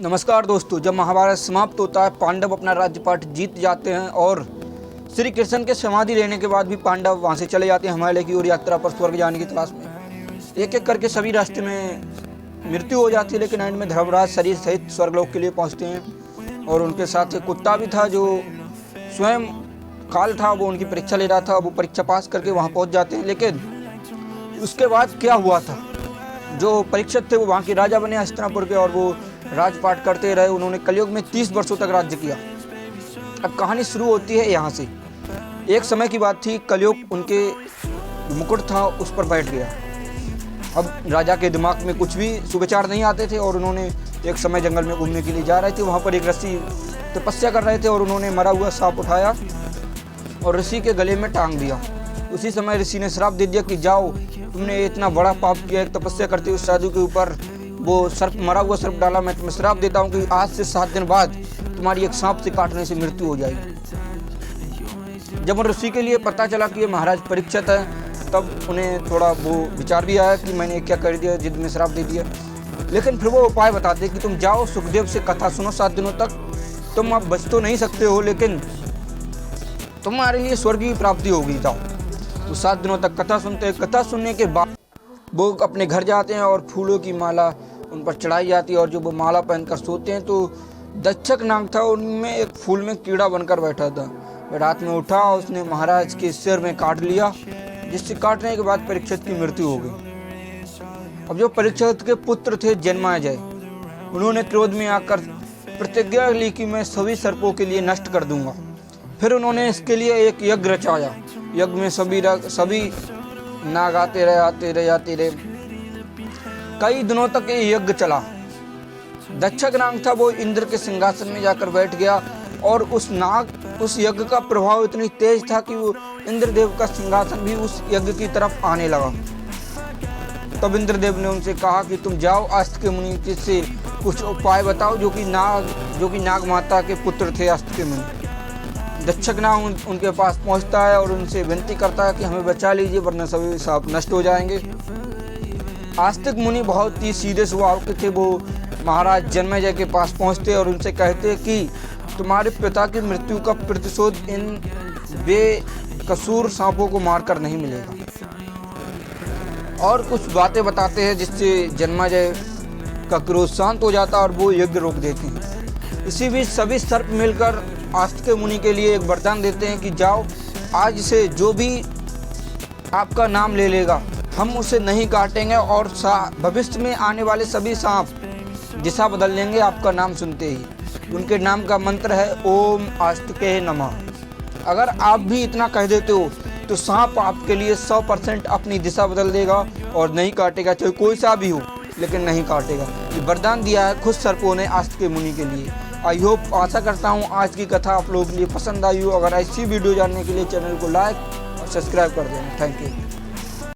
नमस्कार दोस्तों, जब महाभारत समाप्त होता है, पांडव अपना राज्यपाठ जीत जाते हैं और श्री कृष्ण के समाधि लेने के बाद भी पांडव वहां से चले जाते हैं हिमालय की ओर यात्रा पर स्वर्ग जाने की तलाश में। एक एक करके सभी रास्ते में मृत्यु हो जाती है, लेकिन एंड में धर्मराज शरीर सहित स्वर्गलोक के लिए पहुंचते हैं और उनके साथ एक कुत्ता भी था जो स्वयं काल था, वो उनकी परीक्षा ले रहा था। वो परीक्षा पास करके वहाँ पहुँच जाते हैं। लेकिन उसके बाद क्या हुआ था, जो परीक्षित थे वो वहाँ के राजा बने हस्तिनापुर के और वो राजपाट करते रहे। उन्होंने कलयुग में 30 वर्षों तक राज्य किया। अब कहानी शुरू होती है यहाँ से। एक समय की बात थी, कलयुग उनके मुकुट था उस पर बैठ गया। अब राजा के दिमाग में कुछ भी सुविचार नहीं आते थे और उन्होंने एक समय जंगल में घूमने के लिए जा रहे थे। वहाँ पर एक ऋषि तपस्या कर रहे थे और उन्होंने मरा हुआ सांप उठाया और ऋषि के गले में टांग दिया। उसी समय ऋषि ने श्राप दे दिया कि जाओ, तुमने इतना बड़ा पाप किया, एक तपस्या करते हुए साधु के ऊपर वो सर्प, मरा हुआ सर्प डाला। मैं तुम्हें श्राप देता हूँ कि आज से 7 दिन बाद तुम्हारी एक सांप से काटने से मृत्यु हो जाएगी। जब उन ऋषि के लिए पता चला कि ये महाराज परीक्षित है, तब उन्हें थोड़ा वो विचार भी आया कि मैंने क्या कर दिया, जिद में श्राप दे दिया। लेकिन फिर वो उपाय बताते कि तुम जाओ, सुखदेव से कथा सुनो 7 दिनों तक। तुम अब बच तो नहीं सकते हो, लेकिन तुम्हारे लिए स्वर्ग की प्राप्ति होगी। जाओ। तो 7 दिनों तक कथा सुनते हैं। कथा सुनने के बाद वो अपने घर जाते हैं और फूलों की माला उन पर चढ़ाई जाती है और जो वो माला पहनकर सोते हैं तो दक्षक नाग था, उनमें एक फूल में कीड़ा बनकर बैठा था। रात में उठा, उसने महाराज के सिर में काट लिया, जिससे काटने के बाद परीक्षित की मृत्यु हो गई। अब जो परीक्षित के पुत्र थे जन्मेजय, उन्होंने क्रोध में आकर प्रतिज्ञा ली कि मैं सभी सर्पों के लिए नष्ट कर दूंगा। फिर उन्होंने इसके लिए एक यज्ञ रचाया। यज्ञ में सभी नाग आते रहे। कई दिनों तक ये यज्ञ चला। दक्षक नाग था, वो इंद्र के सिंहासन में जाकर बैठ गया और उस यज्ञ का प्रभाव इतनी तेज था कि वो इंद्रदेव का सिंहासन भी उस यज्ञ की तरफ आने लगा। तब इंद्रदेव ने उनसे कहा कि तुम जाओ, अस्तिक मुनि से कुछ उपाय बताओ, जो कि नाग माता के पुत्र थे अस्तिक मुनि। दक्षक नाग उनके पास पहुंचता है और उनसे विनती करता है कि हमें बचा लीजिए, वरना सभी सांप नष्ट हो जाएंगे। आस्तिक मुनि बहुत ही सीधे स्वभाव के थे। वो महाराज जन्मेजय के पास पहुंचते और उनसे कहते कि तुम्हारे पिता की मृत्यु का प्रतिशोध इन बेकसूर सांपों को मारकर नहीं मिलेगा। और कुछ बातें बताते हैं जिससे जन्मेजय का क्रोध शांत हो जाता और वो यज्ञ रोक देते हैं। इसी बीच सभी सर्प मिलकर आस्तिक मुनि के लिए एक वरदान देते हैं कि जाओ, आज से जो भी आपका नाम ले लेगा हम उसे नहीं काटेंगे और भविष्य में आने वाले सभी सांप दिशा बदल लेंगे आपका नाम सुनते ही। उनके नाम का मंत्र है ओम आस्तिके नमः। अगर आप भी इतना कह देते हो तो सांप आपके लिए 100% अपनी दिशा बदल देगा और नहीं काटेगा, चाहे कोई सा भी हो, लेकिन नहीं काटेगा। ये वरदान दिया है खुद सर्पों ने आस्तिक मुनि के लिए। आई होप, आशा करता हूँ आज की कथा आप लोगों के लिए पसंद आई हो। अगर ऐसी वीडियो जानने के लिए चैनल को लाइक और सब्सक्राइब कर देना। Thank you.